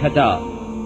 6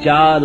4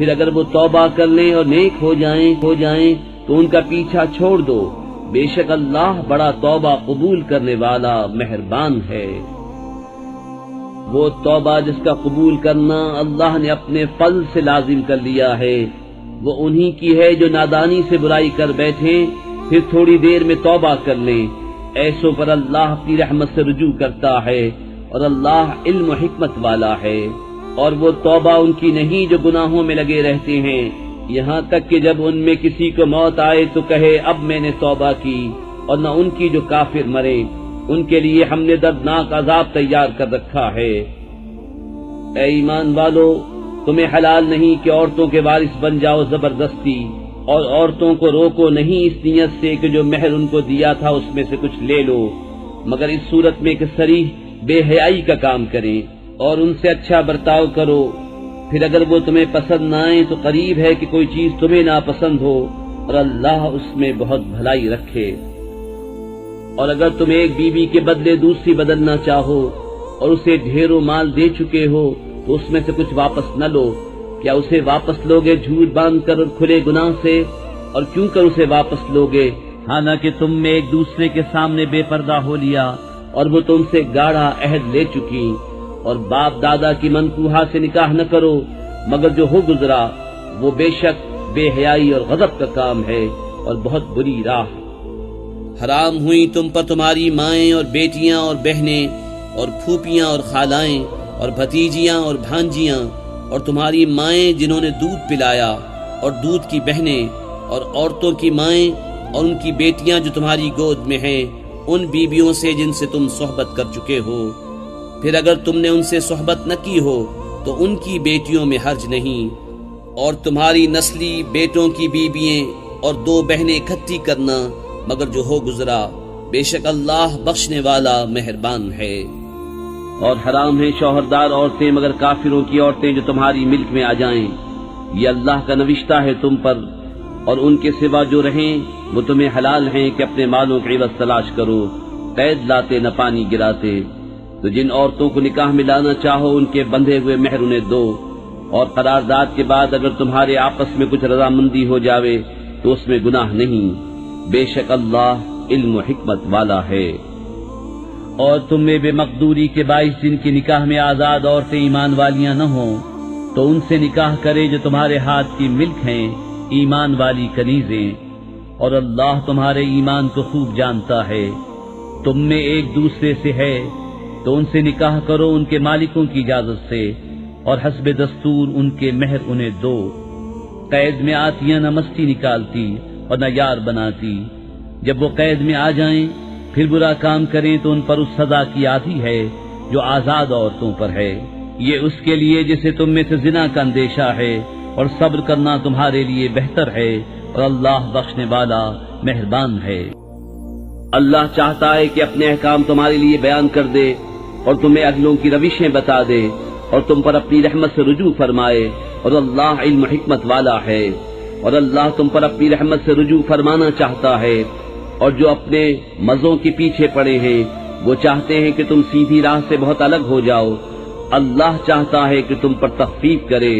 پھر اگر وہ توبہ کر لیں اور نیک ہو جائیں تو ان کا پیچھا چھوڑ دو، بے شک اللہ بڑا توبہ قبول کرنے والا مہربان ہے۔ وہ توبہ جس کا قبول کرنا اللہ نے اپنے فضل سے لازم کر لیا ہے، وہ انہی کی ہے جو نادانی سے برائی کر بیٹھیں پھر تھوڑی دیر میں توبہ کر لیں۔ ایسوں پر اللہ اپنی رحمت سے رجوع کرتا ہے اور اللہ علم و حکمت والا ہے۔ اور وہ توبہ ان کی نہیں جو گناہوں میں لگے رہتے ہیں، یہاں تک کہ جب ان میں کسی کو موت آئے تو کہے اب میں نے توبہ کی، اور نہ ان کی جو کافر مرے، ان کے لیے ہم نے دردناک عذاب تیار کر رکھا ہے۔ اے ایمان والو، تمہیں حلال نہیں کہ عورتوں کے وارث بن جاؤ زبردستی، اور عورتوں کو روکو نہیں اس نیت سے کہ جو مہر ان کو دیا تھا اس میں سے کچھ لے لو، مگر اس صورت میں کہ صریح بے حیائی کا کام کریں اور ان سے اچھا برتاؤ کرو۔ پھر اگر وہ تمہیں پسند نہ آئے تو قریب ہے کہ کوئی چیز تمہیں ناپسند ہو، اور اللہ اس میں بہت بھلائی رکھے۔ اور اگر تم ایک بیوی کے بدلے دوسری بدلنا چاہو اور اسے ڈھیروں مال دے چکے ہو تو اس میں سے کچھ واپس نہ لو، کیا اسے واپس لوگے جھوٹ باندھ کر اور کھلے گناہ سے؟ اور کیوں کر اسے واپس لوگے حالانکہ تم میں ایک دوسرے کے سامنے بے پردہ ہو لیا اور وہ تم سے گاڑھا عہد لے چکی؟ اور باپ دادا کی منکوحہ سے نکاح نہ کرو مگر جو ہو گزرا، وہ بے شک بے حیائی اور غضب کا کام ہے اور بہت بری راہ۔ حرام ہوئی تم پر تمہاری مائیں اور بیٹیاں اور بہنیں اور پھوپیاں اور خالائیں اور بھتیجیاں اور بھانجیاں اور تمہاری مائیں جنہوں نے دودھ پلایا اور دودھ کی بہنیں اور عورتوں کی مائیں اور ان کی بیٹیاں جو تمہاری گود میں ہیں، ان بیویوں سے جن سے تم صحبت کر چکے ہو۔ پھر اگر تم نے ان سے صحبت نہ کی ہو تو ان کی بیٹیوں میں حرج نہیں، اور تمہاری نسلی بیٹوں کی بیوییں اور 2 بہنیں اکٹھی کرنا مگر جو ہو گزرا، بے شک اللہ بخشنے والا مہربان ہے۔ اور حرام ہیں شوہردار عورتیں مگر کافروں کی عورتیں جو تمہاری ملک میں آ جائیں، یہ اللہ کا نوشتہ ہے تم پر، اور ان کے سوا جو رہیں وہ تمہیں حلال ہیں کہ اپنے مالوں کے عوض تلاش کرو، قید لاتے نہ پانی گراتے۔ تو جن عورتوں کو نکاح میں لانا چاہو ان کے بندھے ہوئے مہر انہیں دو، اور قرارداد کے بعد اگر تمہارے آپس میں کچھ رضامندی ہو جاوے تو اس میں گناہ نہیں، بے شک اللہ علم و حکمت والا ہے۔ اور تم میں بے مقدوری کے باعث جن کی نکاح میں آزاد عورتیں ایمان والیاں نہ ہوں تو ان سے نکاح کرے جو تمہارے ہاتھ کی ملک ہیں، ایمان والی کنیزیں، اور اللہ تمہارے ایمان کو خوب جانتا ہے۔ تم میں ایک دوسرے سے ہے تو ان سے نکاح کرو ان کے مالکوں کی اجازت سے، اور حسب دستور ان کے مہر انہیں دو۔ قید میں آتیاں نہ مستی نکالتی اور نہ یار بناتی، جب وہ قید میں آ جائیں پھر برا کام کریں تو ان پر اس سزا کی آدھی ہے جو آزاد عورتوں پر ہے، یہ اس کے لیے جسے تم میں سے زنا کا اندیشہ ہے، اور صبر کرنا تمہارے لیے بہتر ہے، اور اللہ بخشنے والا مہربان ہے۔ اللہ چاہتا ہے کہ اپنے احکام تمہارے لیے بیان کر دے اور تمہیں اگلوں کی روشیں بتا دے اور تم پر اپنی رحمت سے رجوع فرمائے، اور اللہ علم و حکمت والا ہے۔ اور اللہ تم پر اپنی رحمت سے رجوع فرمانا چاہتا ہے، اور جو اپنے مزوں کے پیچھے پڑے ہیں وہ چاہتے ہیں کہ تم سیدھی راہ سے بہت الگ ہو جاؤ۔ اللہ چاہتا ہے کہ تم پر تخفیف کرے،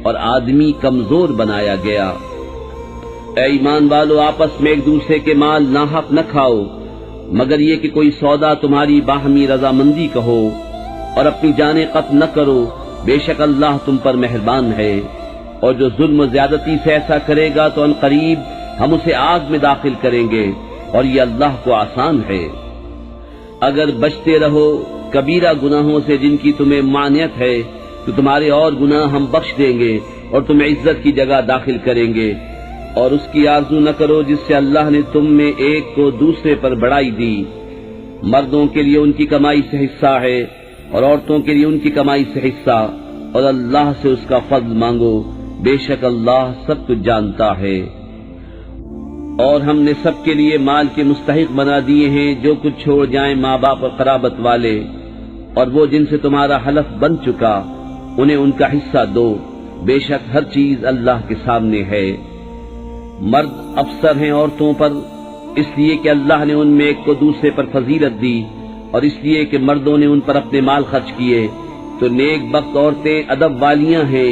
اور آدمی کمزور بنایا گیا۔ اے ایمان والو، آپس میں ایک دوسرے کے مال ناحق نہ کھاؤ مگر یہ کہ کوئی سودا تمہاری باہمی رضامندی کا ہو، اور اپنی جانیں قتل نہ کرو، بے شک اللہ تم پر مہربان ہے۔ اور جو ظلم و زیادتی سے ایسا کرے گا تو ان قریب ہم اسے آگ میں داخل کریں گے، اور یہ اللہ کو آسان ہے۔ اگر بچتے رہو کبیرہ گناہوں سے جن کی تمہیں مانعت ہے تو تمہارے اور گناہ ہم بخش دیں گے اور تمہیں عزت کی جگہ داخل کریں گے۔ اور اس کی آرزو نہ کرو جس سے اللہ نے تم میں ایک کو دوسرے پر بڑائی دی۔ مردوں کے لیے ان کی کمائی سے حصہ ہے اور عورتوں کے لیے ان کی کمائی سے حصہ، اور اللہ سے اس کا فضل مانگو، بے شک اللہ سب کچھ جانتا ہے۔ اور ہم نے سب کے لیے مال کے مستحق بنا دیے ہیں جو کچھ چھوڑ جائیں ماں باپ اور قرابت والے، اور وہ جن سے تمہارا حلف بن چکا انہیں ان کا حصہ دو، بے شک ہر چیز اللہ کے سامنے ہے۔ مرد افسر ہیں عورتوں پر اس لیے کہ اللہ نے ان میں ایک کو دوسرے پر فضیلت دی، اور اس لیے کہ مردوں نے ان پر اپنے مال خرچ کیے، تو نیک بخت عورتیں ادب والیاں ہیں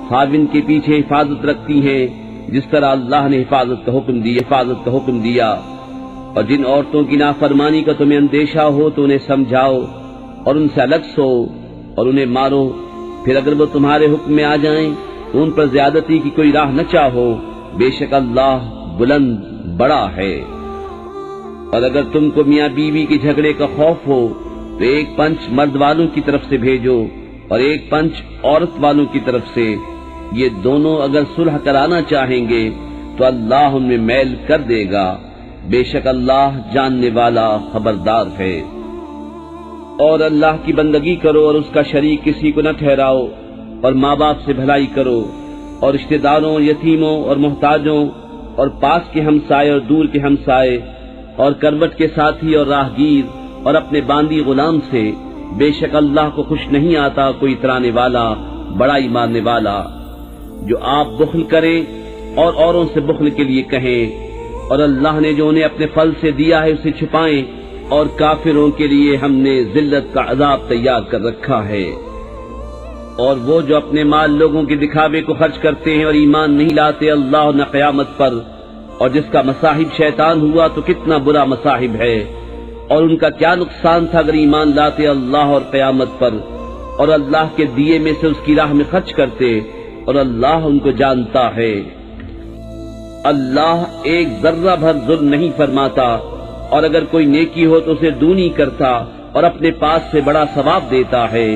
خاوند کے پیچھے حفاظت رکھتی ہیں جس طرح اللہ نے حفاظت کا حکم دیا اور جن عورتوں کی نافرمانی کا تمہیں اندیشہ ہو تو انہیں سمجھاؤ اور ان سے الگ سو اور انہیں مارو، پھر اگر وہ تمہارے حکم میں آ جائیں تو ان پر زیادتی کی کوئی راہ نہ چاہو، بے شک اللہ بلند بڑا ہے۔ اور اگر تم کو میاں بیوی کے جھگڑے کا خوف ہو تو ایک پنچ مرد والوں کی طرف سے بھیجو اور ایک پنچ عورت والوں کی طرف سے، یہ دونوں اگر صلح کرانا چاہیں گے تو اللہ ان میں میل کر دے گا، بے شک اللہ جاننے والا خبردار ہے۔ اور اللہ کی بندگی کرو اور اس کا شریک کسی کو نہ ٹھہراؤ، اور ماں باپ سے بھلائی کرو اور رشتہ داروں، یتیموں اور محتاجوں اور پاس کے ہمسائے اور دور کے ہمسائے اور کروٹ کے ساتھی اور راہگیر اور اپنے باندی غلام سے، بے شک اللہ کو خوش نہیں آتا کوئی اترانے والا بڑائی مارنے والا۔ جو آپ بخل کریں اور اوروں سے بخل کے لیے کہیں، اور اللہ نے جو انہیں اپنے فضل سے دیا ہے اسے چھپائیں، اور کافروں کے لیے ہم نے ذلت کا عذاب تیار کر رکھا ہے۔ اور وہ جو اپنے مال لوگوں کے دکھاوے کو خرچ کرتے ہیں اور ایمان نہیں لاتے اللہ نہ قیامت پر، اور جس کا مصاحب شیطان ہوا تو کتنا برا مصاحب ہے، اور ان کا کیا نقصان تھا اگر ایمان لاتے اللہ اور قیامت پر، اور اللہ کے دیے میں سے اس کی راہ میں خرچ کرتے، اور اللہ ان کو جانتا ہے۔ اللہ ایک ذرہ بھر ظلم نہیں فرماتا، اور اگر کوئی نیکی ہو تو اسے دونی کرتا اور اپنے پاس سے بڑا ثواب دیتا ہے۔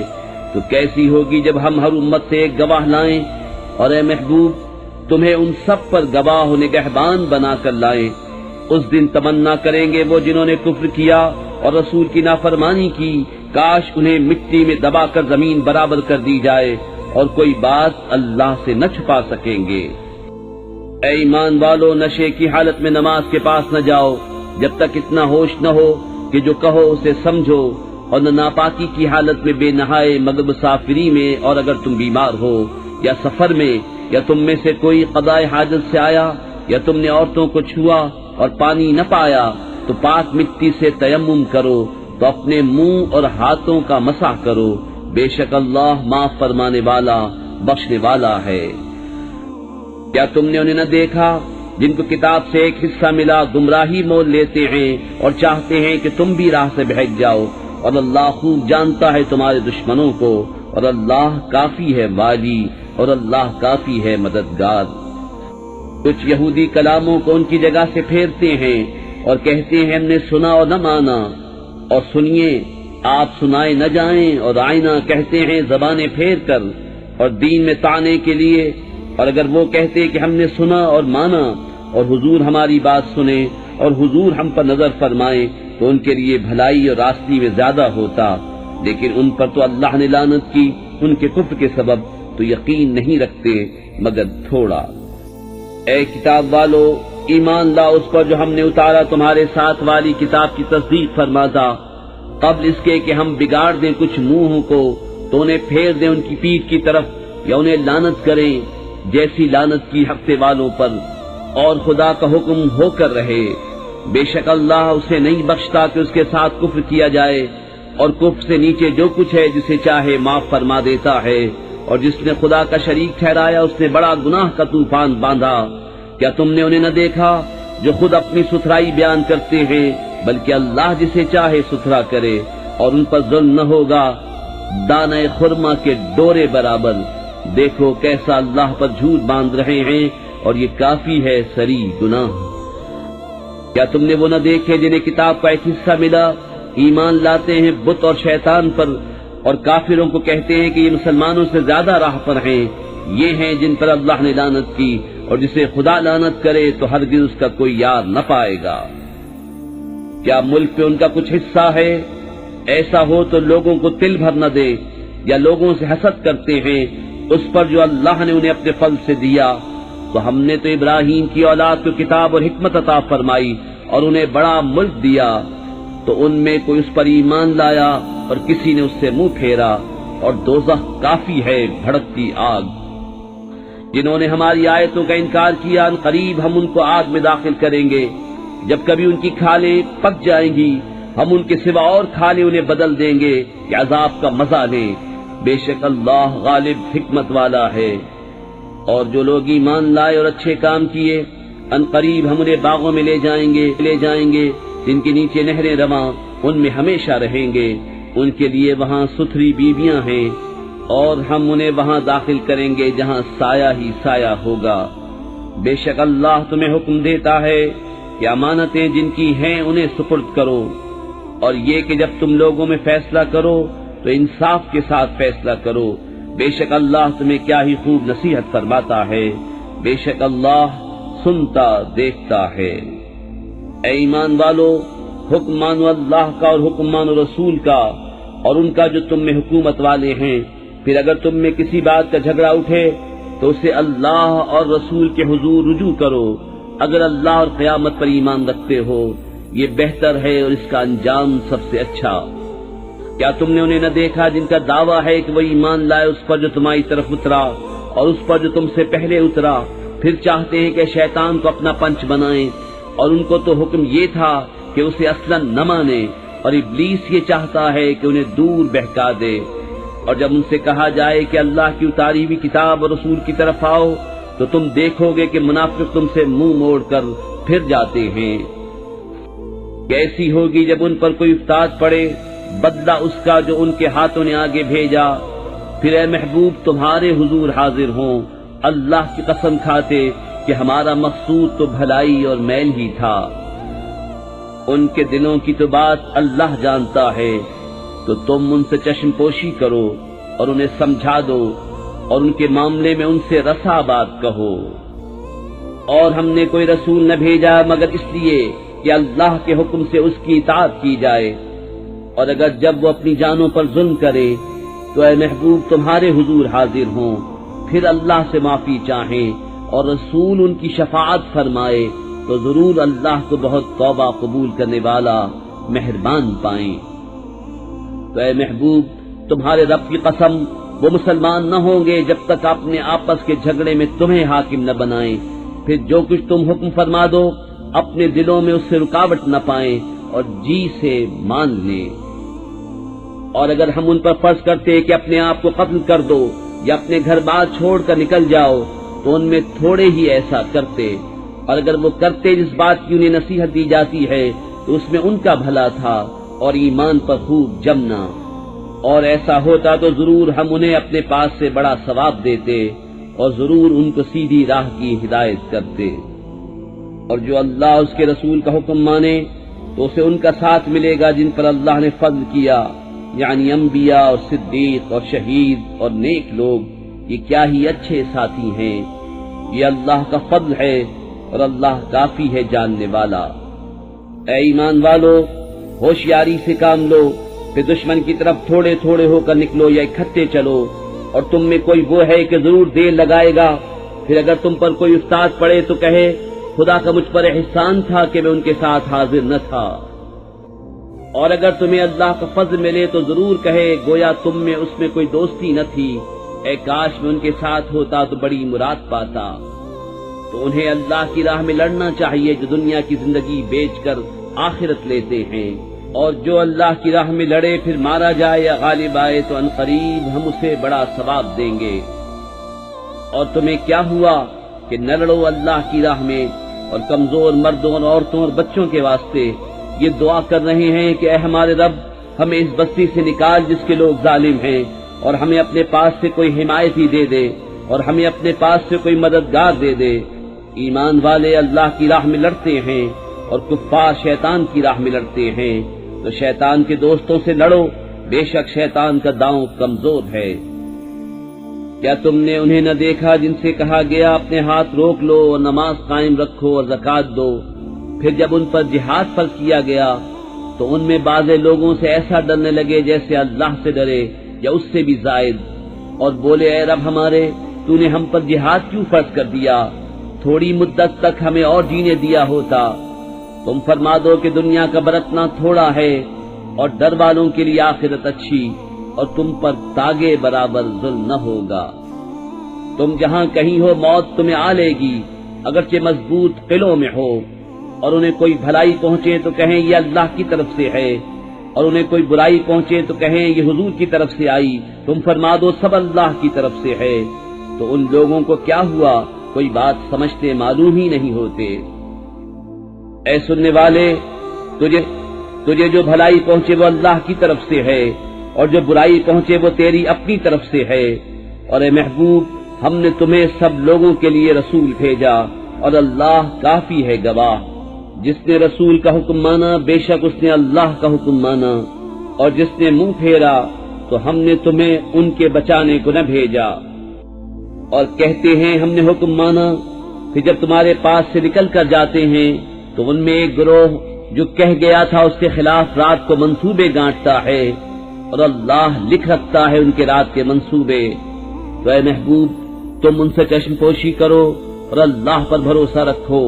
تو کیسی ہوگی جب ہم ہر امت سے ایک گواہ لائیں، اور اے محبوب تمہیں ان سب پر گواہ و نگہبان بنا کر لائیں۔ اس دن تمنا کریں گے وہ جنہوں نے کفر کیا اور رسول کی نافرمانی کی، کاش انہیں مٹی میں دبا کر زمین برابر کر دی جائے اور کوئی بات اللہ سے نہ چھپا سکیں گے۔ اے ایمان والو، نشے کی حالت میں نماز کے پاس نہ جاؤ جب تک اتنا ہوش نہ ہو کہ جو کہو اسے سمجھو، اور نہ ناپاکی کی حالت میں بے نہائے مگر مسافری میں، اور اگر تم بیمار ہو یا سفر میں، یا تم میں سے کوئی قضاء حاجت سے آیا، یا تم نے عورتوں کو چھوا اور پانی نہ پایا تو پاک مٹی سے تیمم کرو، تو اپنے منہ اور ہاتھوں کا مسح کرو، بے شک اللہ معاف فرمانے والا بخشنے والا ہے۔ کیا تم نے انہیں نہ دیکھا جن کو کتاب سے ایک حصہ ملا گمراہی مول لیتے ہیں اور چاہتے ہیں کہ تم بھی راہ سے بہک جاؤ، اور اللہ خوب جانتا ہے تمہارے دشمنوں کو، اور اللہ کافی ہے والی، اور اللہ کافی ہے مددگار۔ کچھ یہودی کلاموں کو ان کی جگہ سے پھیرتے ہیں اور کہتے ہیں ہم نے سنا اور نہ مانا، اور سنیے آپ سنائے نہ جائیں، اور آئینہ کہتے ہیں زبانیں پھیر کر، اور دین میں طعنے کے لیے۔ اور اگر وہ کہتے کہ ہم نے سنا اور مانا اور حضور ہماری بات سنے اور حضور ہم پر نظر فرمائے تو ان کے لیے بھلائی اور راستی میں زیادہ ہوتا، لیکن ان پر تو اللہ نے لعنت کی ان کے کفر کے سبب، تو یقین نہیں رکھتے مگر تھوڑا۔ اے کتاب والو، ایمان لاؤ اس پر جو ہم نے اتارا تمہارے ساتھ والی کتاب کی تصدیق فرماتا، قبل اس کے کہ ہم بگاڑ دیں کچھ منہوں کو تو انہیں پھیر دیں ان کی پیٹھ کی طرف، یا انہیں لعنت کریں جیسی لعنت کی ہفتے والوں پر، اور خدا کا حکم ہو کر رہے۔ بے شک اللہ اسے نہیں بخشتا کہ اس کے ساتھ کفر کیا جائے، اور کفر سے نیچے جو کچھ ہے جسے چاہے معاف فرما دیتا ہے، اور جس نے خدا کا شریک ٹھہرایا اس نے بڑا گناہ کا طوفان باندھا۔ کیا تم نے انہیں نہ دیکھا جو خود اپنی ستھرائی بیان کرتے ہیں، بلکہ اللہ جسے چاہے ستھرا کرے، اور ان پر ظلم نہ ہوگا دانہ خرما کے ڈورے برابر۔ دیکھو کیسا اللہ پر جھوٹ باندھ رہے ہیں، اور یہ کافی ہے سری گناہ۔ کیا تم نے وہ نہ دیکھے جنہیں کتاب کا ایک حصہ ملا، ایمان لاتے ہیں بت اور شیطان پر، اور کافروں کو کہتے ہیں کہ یہ مسلمانوں سے زیادہ راہ پر ہیں؟ یہ ہیں جن پر اللہ نے لعنت کی، اور جسے خدا لعنت کرے تو ہرگز اس کا کوئی یار نہ پائے گا۔ کیا ملک پہ ان کا کچھ حصہ ہے؟ ایسا ہو تو لوگوں کو تل بھر نہ دے، یا لوگوں سے حسد کرتے ہیں اس پر جو اللہ نے انہیں اپنے فضل سے دیا۔ تو ہم نے تو ابراہیم کی اولاد کو کتاب اور حکمت عطا فرمائی اور انہیں بڑا ملک دیا، تو ان میں کوئی اس پر ایمان لایا اور کسی نے اس سے منہ پھیرا، اور دوزخ کافی ہے بھڑکتی آگ۔ جنہوں نے ہماری آیتوں کا انکار کیا، ان قریب ہم ان کو آگ میں داخل کریں گے۔ جب کبھی ان کی کھالیں پک جائیں گی، ہم ان کے سوا اور کھالیں انہیں بدل دیں گے کہ عذاب کا مزہ لیں۔ بے شک اللہ غالب حکمت والا ہے۔ اور جو لوگ ایمان لائے اور اچھے کام کیے ان قریب ہم انہیں باغوں میں لے جائیں گے جن کے نیچے نہریں رواں، ان میں ہمیشہ رہیں گے، ان کے لیے وہاں ستھری بیویاں ہیں، اور ہم انہیں وہاں داخل کریں گے جہاں سایہ ہی سایہ ہوگا۔ بے شک اللہ تمہیں حکم دیتا ہے کہ امانتیں جن کی ہیں انہیں سپرد کرو، اور یہ کہ جب تم لوگوں میں فیصلہ کرو تو انصاف کے ساتھ فیصلہ کرو، بے شک اللہ تمہیں کیا ہی خوب نصیحت فرماتا ہے، بے شک اللہ سنتا دیکھتا ہے۔ اے ایمان والو، حکم مانو اللہ کا اور حکم مانو رسول کا اور ان کا جو تم میں حکومت والے ہیں، پھر اگر تم میں کسی بات کا جھگڑا اٹھے تو اسے اللہ اور رسول کے حضور رجوع کرو، اگر اللہ اور قیامت پر ایمان رکھتے ہو، یہ بہتر ہے اور اس کا انجام سب سے اچھا۔ کیا تم نے انہیں نہ دیکھا جن کا دعویٰ ہے کہ وہ ایمان لائے اس پر جو تمہاری طرف اترا اور اس پر جو تم سے پہلے اترا، پھر چاہتے ہیں کہ شیطان کو اپنا پنچ بنائیں، اور ان کو تو حکم یہ تھا کہ اسے اصلاً نہ مانے، اور ابلیس یہ چاہتا ہے کہ انہیں دور بہکا دے۔ اور جب ان سے کہا جائے کہ اللہ کی اتاری ہوئی کتاب اور رسول کی طرف آؤ تو تم دیکھو گے کہ منافق تم سے منہ موڑ کر پھر جاتے ہیں۔ کیسی ہوگی جب ان پر کوئی افتاد پڑے، بدلہ اس کا جو ان کے ہاتھوں نے آگے بھیجا۔ پھر اے محبوب تمہارے حضور حاضر ہوں اللہ کی قسم کھاتے کہ ہمارا مقصود تو بھلائی اور میل ہی تھا۔ ان کے دلوں کی تو بات اللہ جانتا ہے، تو تم ان سے چشم پوشی کرو اور انہیں سمجھا دو، اور ان کے معاملے میں ان سے رسا بات کہو۔ اور ہم نے کوئی رسول نہ بھیجا مگر اس لیے کہ اللہ کے حکم سے اس کی اطاعت کی جائے، اور اگر جب وہ اپنی جانوں پر ظلم کرے تو اے محبوب تمہارے حضور حاضر ہوں، پھر اللہ سے معافی چاہیں اور رسول ان کی شفاعت فرمائے تو ضرور اللہ کو بہت توبہ قبول کرنے والا مہربان پائیں۔ تو اے محبوب تمہارے رب کی قسم وہ مسلمان نہ ہوں گے جب تک اپنے آپس کے جھگڑے میں تمہیں حاکم نہ بنائیں، پھر جو کچھ تم حکم فرما دو اپنے دلوں میں اس سے رکاوٹ نہ پائیں اور جی سے مان لیں۔ اور اگر ہم ان پر فرض کرتے کہ اپنے آپ کو قتل کر دو یا اپنے گھر بار چھوڑ کر نکل جاؤ تو ان میں تھوڑے ہی ایسا کرتے، اور اگر وہ کرتے جس بات کی انہیں نصیحت دی جاتی ہے تو اس میں ان کا بھلا تھا اور ایمان پر خوب جمنا، اور ایسا ہوتا تو ضرور ہم انہیں اپنے پاس سے بڑا ثواب دیتے اور ضرور ان کو سیدھی راہ کی ہدایت کرتے۔ اور جو اللہ اس کے رسول کا حکم مانے تو اسے ان کا ساتھ ملے گا جن پر اللہ نے فضل کیا، یعنی انبیاء اور صدیق اور شہید اور نیک لوگ، یہ کیا ہی اچھے ساتھی ہیں۔ یہ اللہ کا فضل ہے اور اللہ کافی ہے جاننے والا۔ اے ایمان والو ہوشیاری سے کام لو، پھر دشمن کی طرف تھوڑے تھوڑے ہو کر نکلو یا اکٹھے چلو، اور تم میں کوئی وہ ہے کہ ضرور دیر لگائے گا، پھر اگر تم پر کوئی افتاد پڑے تو کہے خدا کا مجھ پر احسان تھا کہ میں ان کے ساتھ حاضر نہ تھا، اور اگر تمہیں اللہ کا فضل ملے تو ضرور کہے گویا تم میں اس میں کوئی دوستی نہ تھی، اے کاش میں ان کے ساتھ ہوتا تو بڑی مراد پاتا۔ تو انہیں اللہ کی راہ میں لڑنا چاہیے جو دنیا کی زندگی بیچ کر آخرت لیتے ہیں، اور جو اللہ کی راہ میں لڑے پھر مارا جائے یا غالب آئے تو عنقریب ہم اسے بڑا ثواب دیں گے۔ اور تمہیں کیا ہوا کہ نہ لڑو اللہ کی راہ میں، اور کمزور مردوں اور عورتوں اور بچوں کے واسطے یہ دعا کر رہے ہیں کہ اے ہمارے رب ہمیں اس بستی سے نکال جس کے لوگ ظالم ہیں، اور ہمیں اپنے پاس سے کوئی حمایتی دے دے، اور ہمیں اپنے پاس سے کوئی مددگار دے دے۔ ایمان والے اللہ کی راہ میں لڑتے ہیں اور کفار شیطان کی راہ میں لڑتے ہیں، تو شیطان کے دوستوں سے لڑو، بے شک شیطان کا داؤں کمزور ہے۔ کیا تم نے انہیں نہ دیکھا جن سے کہا گیا اپنے ہاتھ روک لو اور نماز قائم رکھو اور زکوٰۃ دو، پھر جب ان پر جہاد فرض کیا گیا تو ان میں بعض لوگوں سے ایسا ڈرنے لگے جیسے اللہ سے ڈرے یا اس سے بھی زائد، اور بولے اے رب ہمارے تو نے ہم پر جہاد کیوں فرض کر دیا، تھوڑی مدت تک ہمیں اور جینے دیا ہوتا۔ تم فرما دو کہ دنیا کا برتنا تھوڑا ہے اور ڈر والوں کے لیے آخرت اچھی، اور تم پر تاگے برابر ظلم نہ ہوگا۔ تم جہاں کہیں ہو موت تمہیں آ لے گی، اگرچہ مضبوط قلعوں میں ہو، اور انہیں کوئی بھلائی پہنچے تو کہیں یہ اللہ کی طرف سے ہے، اور انہیں کوئی برائی پہنچے تو کہیں یہ حضور کی طرف سے آئی، تم فرما دو سب اللہ کی طرف سے ہے۔ تو ان لوگوں کو کیا ہوا، کوئی بات سمجھتے معلوم ہی نہیں ہوتے۔ اے سننے والے، تجھے جو بھلائی پہنچے وہ اللہ کی طرف سے ہے، اور جو برائی پہنچے وہ تیری اپنی طرف سے ہے۔ اور اے محبوب، ہم نے تمہیں سب لوگوں کے لیے رسول بھیجا، اور اللہ کافی ہے گواہ۔ جس نے رسول کا حکم مانا بے شک اس نے اللہ کا حکم مانا، اور جس نے منہ پھیرا تو ہم نے تمہیں ان کے بچانے کو نہ بھیجا۔ اور کہتے ہیں ہم نے حکم مانا، پھر جب تمہارے پاس سے نکل کر جاتے ہیں تو ان میں ایک گروہ جو کہہ گیا تھا اس کے خلاف رات کو منصوبے گانٹتا ہے، اور اللہ لکھ رکھتا ہے ان کے رات کے منصوبے۔ تو اے محبوب، تم ان سے چشم پوشی کرو اور اللہ پر بھروسہ رکھو،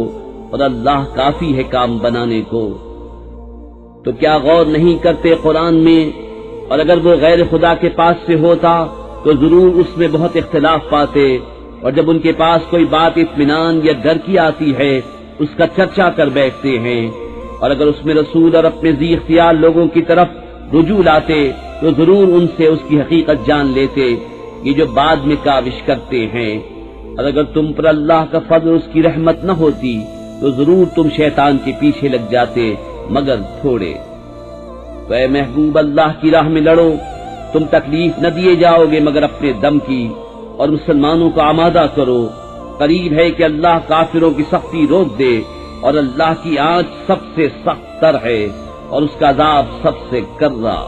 اور اللہ کافی ہے کام بنانے کو۔ تو کیا غور نہیں کرتے قرآن میں؟ اور اگر وہ غیر خدا کے پاس سے ہوتا تو ضرور اس میں بہت اختلاف پاتے، اور جب ان کے پاس کوئی بات اطمینان یا ڈر کی آتی ہے اس کا چرچا کر بیٹھتے ہیں۔ اور اگر اس میں رسول اور اپنے ذی اختیار لوگوں کی طرف رجوع لاتے تو ضرور ان سے اس کی حقیقت جان لیتے، یہ جو بعد میں کاوش کرتے ہیں۔ اور اگر تم پر اللہ کا فضل اس کی رحمت نہ ہوتی تو ضرور تم شیطان کے پیچھے لگ جاتے، مگر تھوڑے۔ تو اے محبوب، اللہ کی راہ میں لڑو، تم تکلیف نہ دیے جاؤ گے مگر اپنے دم کی، اور مسلمانوں کو آمادہ کرو۔ قریب ہے کہ اللہ کافروں کی سختی روک دے، اور اللہ کی آنچ سب سے سخت تر ہے، اور اس کا عذاب سب سے کرا۔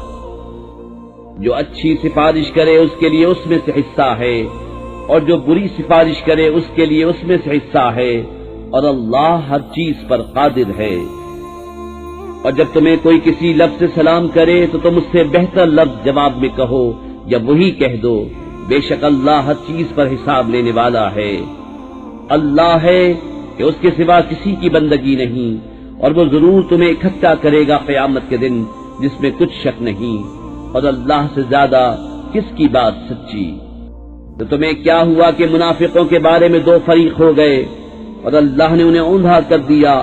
جو اچھی سفارش کرے اس کے لیے اس میں سے حصہ ہے، اور جو بری سفارش کرے اس کے لیے اس میں سے حصہ ہے، اور اللہ ہر چیز پر قادر ہے۔ اور جب تمہیں کوئی کسی لفظ سے سلام کرے تو تم اس سے بہتر لفظ جواب میں کہو یا وہی کہہ دو، بے شک اللہ ہر چیز پر حساب لینے والا ہے۔ اللہ ہے کہ اس کے سوا کسی کی بندگی نہیں، اور وہ ضرور تمہیں اکٹھا کرے گا قیامت کے دن، جس میں کچھ شک نہیں، اور اللہ سے زیادہ کس کی بات سچی۔ تو تمہیں کیا ہوا کہ منافقوں کے بارے میں دو فریق ہو گئے، اور اللہ نے انہیں اوندھا کر دیا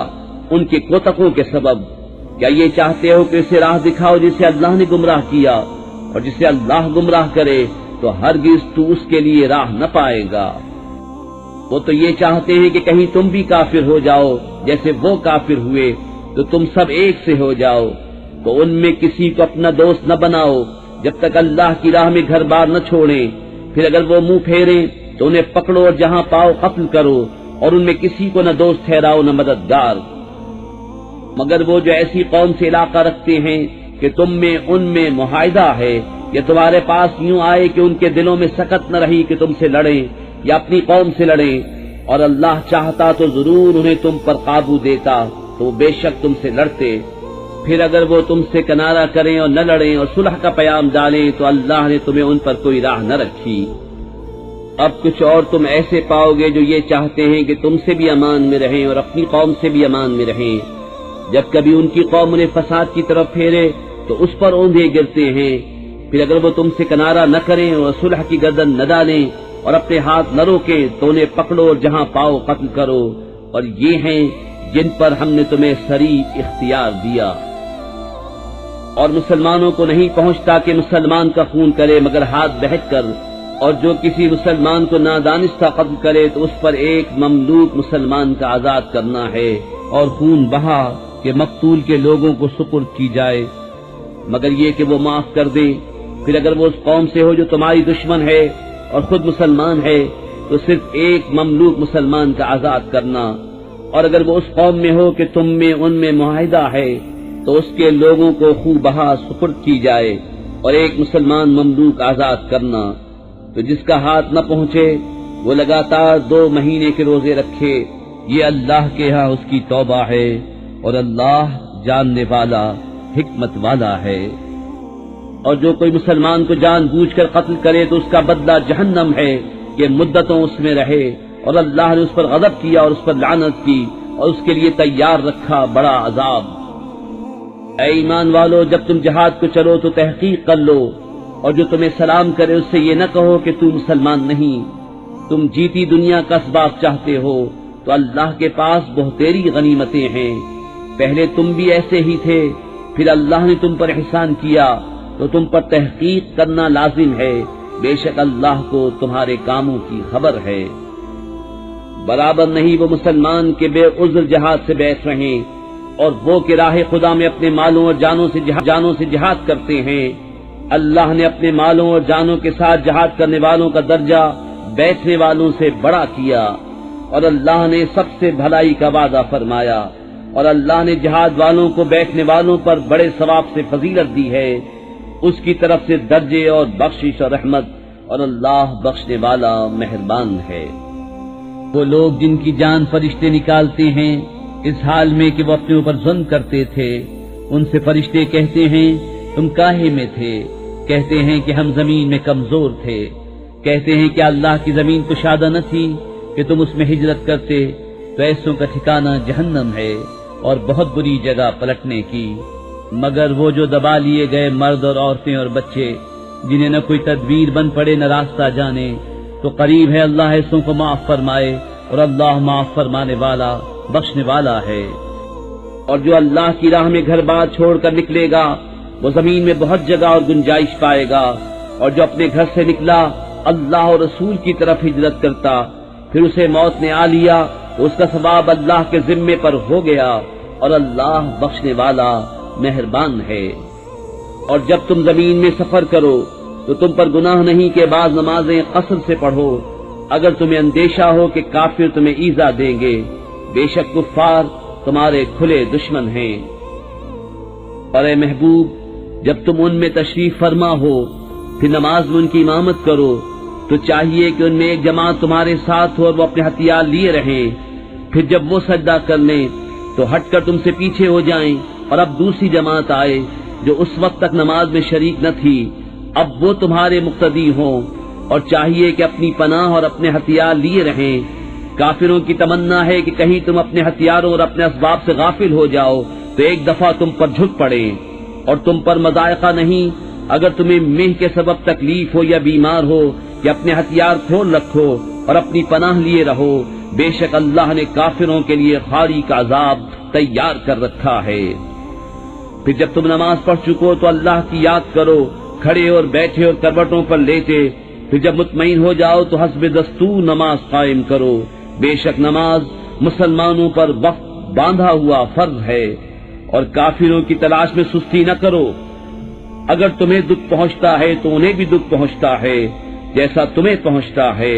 ان کے کوتکوں کے سبب۔ کیا یہ چاہتے ہو کہ اسے راہ دکھاؤ جسے اللہ نے گمراہ کیا، اور جسے اللہ گمراہ کرے تو ہرگز تو اس کے لیے راہ نہ پائے گا۔ وہ تو یہ چاہتے ہیں کہ کہیں تم بھی کافر ہو جاؤ جیسے وہ کافر ہوئے، تو تم سب ایک سے ہو جاؤ۔ تو ان میں کسی کو اپنا دوست نہ بناؤ جب تک اللہ کی راہ میں گھر بار نہ چھوڑیں، پھر اگر وہ منہ پھیریں تو انہیں پکڑو اور جہاں پاؤ قتل کرو، اور ان میں کسی کو نہ دوست ٹھہراؤ نہ مددگار، مگر وہ جو ایسی قوم سے علاقہ رکھتے ہیں کہ تم میں ان میں معاہدہ ہے، یا تمہارے پاس یوں آئے کہ ان کے دلوں میں سکت نہ رہی کہ تم سے لڑیں یا اپنی قوم سے لڑیں، اور اللہ چاہتا تو ضرور انہیں تم پر قابو دیتا، تو وہ بے شک تم سے لڑتے۔ پھر اگر وہ تم سے کنارہ کریں اور نہ لڑیں اور صلح کا پیام ڈالیں تو اللہ نے تمہیں ان پر کوئی راہ نہ رکھی۔ اب کچھ اور تم ایسے پاؤ گے جو یہ چاہتے ہیں کہ تم سے بھی امان میں رہیں اور اپنی قوم سے بھی امان میں رہیں۔ جب کبھی ان کی قوم انہیں فساد کی طرف پھیرے تو اس پر اوندھے گرتے ہیں، پھر اگر وہ تم سے کنارہ نہ کریں اور صلح کی گردن نہ ڈالیں اور اپنے ہاتھ نہ روکیں تو انہیں پکڑو اور جہاں پاؤ قتل کرو، اور یہ ہیں جن پر ہم نے تمہیں صریح اختیار دیا۔ اور مسلمانوں کو نہیں پہنچتا کہ مسلمان کا خون کرے مگر ہاتھ بہت کر، اور جو کسی مسلمان کو نادانستہ قتل کرے تو اس پر ایک مملوک مسلمان کا آزاد کرنا ہے، اور خون بہا کہ مقتول کے لوگوں کو سپرد کی جائے، مگر یہ کہ وہ معاف کر دیں۔ پھر اگر وہ اس قوم سے ہو جو تمہاری دشمن ہے اور خود مسلمان ہے تو صرف ایک مملوک مسلمان کا آزاد کرنا، اور اگر وہ اس قوم میں ہو کہ تم میں ان میں معاہدہ ہے تو اس کے لوگوں کو خوب بہا سپرد کی جائے، اور ایک مسلمان مملوک آزاد کرنا۔ تو جس کا ہاتھ نہ پہنچے وہ لگاتار 2 مہینے کے روزے رکھے، یہ اللہ کے ہاں اس کی توبہ ہے، اور اللہ جاننے والا حکمت والا ہے۔ اور جو کوئی مسلمان کو جان بوجھ کر قتل کرے تو اس کا بدلہ جہنم ہے، یہ مدتوں اس میں رہے، اور اللہ نے اس پر غضب کیا اور اس پر لعنت کی، اور اس کے لیے تیار رکھا بڑا عذاب۔ اے ایمان والو، جب تم جہاد کو چلو تو تحقیق کر لو، اور جو تمہیں سلام کرے اس سے یہ نہ کہو کہ تو مسلمان نہیں۔ تم جیتی دنیا کا اسباب چاہتے ہو تو اللہ کے پاس بہتری غنیمتیں ہیں۔ پہلے تم بھی ایسے ہی تھے، پھر اللہ نے تم پر احسان کیا تو تم پر تحقیق کرنا لازم ہے بے شک اللہ کو تمہارے کاموں کی خبر ہے۔ برابر نہیں وہ مسلمان کے بے عذر جہاد سے بیٹھ رہے اور وہ کہ راہ خدا میں اپنے مالوں اور جانوں سے جہاد کرتے ہیں۔ اللہ نے اپنے مالوں اور جانوں کے ساتھ جہاد کرنے والوں کا درجہ بیٹھنے والوں سے بڑا کیا، اور اللہ نے سب سے بھلائی کا وعدہ فرمایا، اور اللہ نے جہاد والوں کو بیٹھنے والوں پر بڑے ثواب سے فضیلت دی ہے، اس کی طرف سے درجے اور بخشش اور رحمت، اور اللہ بخشنے والا مہربان ہے۔ وہ لوگ جن کی جان فرشتے نکالتے ہیں اس حال میں کہ وہ اپنے اوپر ظلم کرتے تھے، ان سے فرشتے کہتے ہیں تم کاہے میں تھے؟ کہتے ہیں کہ ہم زمین میں کمزور تھے۔ کہتے ہیں کہ اللہ کی زمین کشادہ نہ تھی کہ تم اس میں ہجرت کرتے؟ تو ایسوں کا ٹھکانہ جہنم ہے اور بہت بری جگہ پلٹنے کی۔ مگر وہ جو دبا لیے گئے مرد اور عورتیں اور بچے، جنہیں نہ کوئی تدبیر بن پڑے نہ راستہ جانے، تو قریب ہے اللہ ایسوں کو معاف فرمائے، اور اللہ معاف فرمانے والا بخشنے والا ہے۔ اور جو اللہ کی راہ میں گھر بار چھوڑ کر نکلے گا وہ زمین میں بہت جگہ اور گنجائش پائے گا، اور جو اپنے گھر سے نکلا اللہ اور رسول کی طرف ہجرت کرتا پھر اسے موت نے آ لیا تو اس کا ثواب اللہ کے ذمے پر ہو گیا، اور اللہ بخشنے والا مہربان ہے۔ اور جب تم زمین میں سفر کرو تو تم پر گناہ نہیں کہ بعض نمازیں قصر سے پڑھو، اگر تمہیں اندیشہ ہو کہ کافر تمہیں ایذا دیں گے، بے شک کفار تمہارے کھلے دشمن ہیں۔ اور اے محبوب، جب تم ان میں تشریف فرما ہو پھر نماز میں ان کی امامت کرو تو چاہیے کہ ان میں ایک جماعت تمہارے ساتھ ہو اور وہ اپنے ہتھیار لیے رہیں، پھر جب وہ سجدہ کر لیں تو ہٹ کر تم سے پیچھے ہو جائیں، اور اب دوسری جماعت آئے جو اس وقت تک نماز میں شریک نہ تھی، اب وہ تمہارے مقتدی ہوں، اور چاہیے کہ اپنی پناہ اور اپنے ہتھیار لیے رہیں۔ کافروں کی تمنا ہے کہ کہیں تم اپنے ہتھیاروں اور اپنے اسباب سے غافل ہو جاؤ تو ایک دفعہ تم پر جھک پڑے، اور تم پر مضائقہ نہیں اگر تمہیں مہ کے سبب تکلیف ہو یا بیمار ہو کہ اپنے ہتھیار کھول رکھو اور اپنی پناہ لیے رہو، بے شک اللہ نے کافروں کے لیے خاری کا عذاب تیار کر رکھا ہے۔ پھر جب تم نماز پڑھ چکو تو اللہ کی یاد کرو، کھڑے اور بیٹھے اور کروٹوں پر لیٹے، پھر جب مطمئن ہو جاؤ تو حسب دستور نماز قائم کرو، بے شک نماز مسلمانوں پر وقت باندھا ہوا فرض ہے، اور کافروں کی تلاش میں سستی نہ کرو، اگر تمہیں دکھ پہنچتا ہے تو انہیں بھی دکھ پہنچتا ہے جیسا تمہیں پہنچتا ہے،